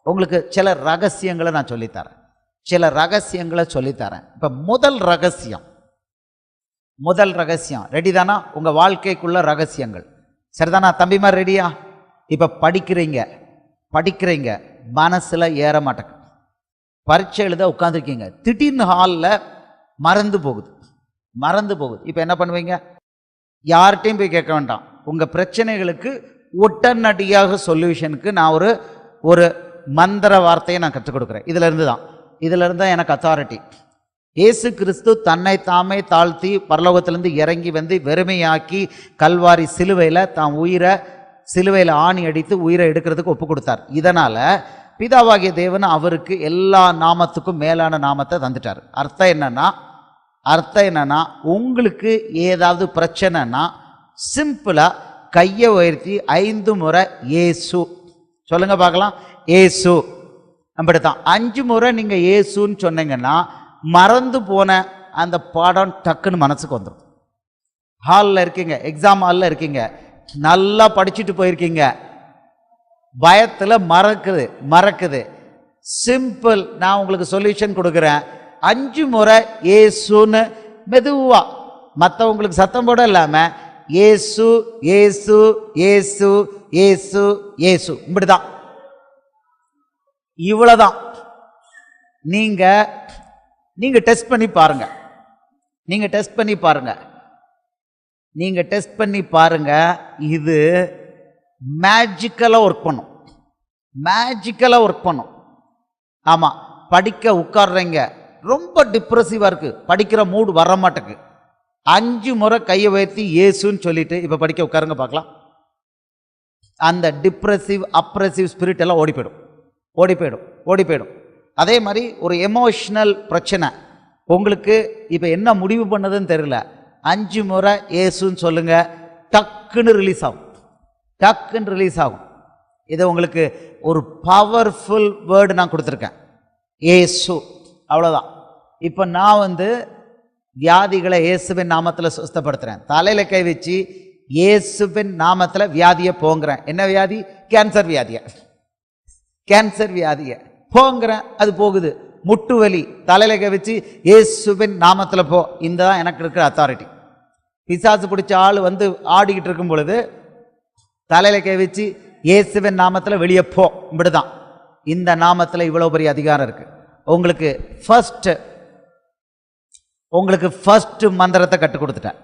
உங்களுக்கு சில ரகசியங்களை நான் சொல்லித்தரேன், சில ரகசியங்களை சொல்லித்தரேன். இப்போ முதல் ரகசியம் ரெடி தானா? உங்கள் வாழ்க்கைக்குள்ள ரகசியங்கள் சரிதானா? தம்பிமார் ரெடியா? இப்போ படிக்கிறீங்க மனசில் ஏற மாட்டேங்க. பரீட்சை எழுத உட்காந்துருக்கீங்க, திடீர்னு ஹாலில் மறந்து போகுது. இப்போ என்ன பண்ணுவீங்க? யார்கிட்டையும் போய் கேட்க வேண்டாம். உங்கள் பிரச்சனைகளுக்கு உடனடியாக சொல்யூஷனுக்கு நான் ஒரு மந்திர வார்த்தையை நான் கற்றுக் கொடுக்குறேன். இதிலிருந்து தான் எனக்கு அத்தாரிட்டி. இயேசு கிறிஸ்து தன்னை தாமே தாழ்த்தி பரலோகத்திலிருந்து இறங்கி வந்து வெறுமையாக்கி கல்வாரி சிலுவையில் தான் உயிரை சிலுவையில் ஆணி அடித்து உயிரை எடுக்கிறதுக்கு ஒப்பு கொடுத்தார். இதனால் பிதாவாகிய தேவன் அவருக்கு எல்லா நாமத்துக்கும் மேலான நாமத்தை தந்துட்டார். அர்த்தம் என்னன்னா உங்களுக்கு ஏதாவது பிரச்சனைனா சிம்பிளாக கையை உயர்த்தி 5 முறை ஏசு சொல்லுங்க பார்க்கலாம். ஏசு அப்படித்தான் 5 முறை நீங்கள் ஏசுன்னு சொன்னீங்கன்னா மறந்து போன அந்த பாடம் டக்குன்னு மனசுக்கு வந்துடும். ஹாலில் இருக்கீங்க, எக்ஸாம் ஹாலில் இருக்கீங்க, நல்லா படிச்சுட்டு போயிருக்கீங்க, பயத்தில் மறக்குது. சிம்பிள், நான் உங்களுக்கு சொல்யூஷன் கொடுக்குறேன். 5 முறை ஏசுன்னு மெதுவா, மற்றவங்களுக்கு சத்தம் போட இல்லாமல் ஏசு ஏசு ஏசு ஏசு ஏசு இப்படிதான். இவ்வளவுதான். நீங்க டெஸ்ட் பண்ணி பாருங்க. இது மேஜிக்கலா ஒர்க் பண்ணும். ஆமா, படிக்க உட்கார்றீங்க, ரொம்ப டிப்ரெசிவா இருக்கு, படிக்கிற மூடு வர மாட்டேக்கு. 5 முறை கையை உயர்த்தி ஏசுன்னு சொல்லிட்டு இப்ப படிக்க உட்காருங்க பார்க்கலாம். அந்த டிப்ரெசிவ் அப்ரெசிவ் ஸ்பிரிட் எல்லாம் ஓடி போயிடும். அதே மாதிரி ஒரு எமோஷனல் பிரச்சனை உங்களுக்கு இப்போ என்ன முடிவு பண்ணதுன்னு தெரியல, 5 முறை ஏசுன்னு சொல்லுங்க, டக்குன்னு ரிலீஸ் ஆகும். இது உங்களுக்கு ஒரு பவர்ஃபுல் வேர்டு நான் கொடுத்துருக்கேன், ஏசு. அவ்வளோதான். இப்போ நான் வியாதிகளை இயேசுவின் நாமத்தில் சுஸ்தப்படுத்துகிறேன். தலையில் கை வச்சு இயேசுவின் நாமத்தில் வியாதியை போங்கிறேன். என்ன வியாதி? கேன்சர் வியாதியை போங்கிறேன், அது போகுது. முட்டு வலி, தலையில கை வச்சு இயேசுவின் நாமத்தில் போ. இந்த தான் எனக்கு இருக்கிற அத்தாரிட்டி. பிசாசு பிடிச்ச ஆள் ஆடிக்கிட்டு இருக்கும் பொழுது தலையில கை வச்சு இயேசுவின் நாமத்தில் வெளியே போ, இப்படிதான். இந்த நாமத்தில் இவ்வளோ பெரிய அதிகாரம் இருக்கு. உங்களுக்கு ஃபர்ஸ்ட் மந்திரத்தை கற்றுக் கொடுத்துட்டேன்.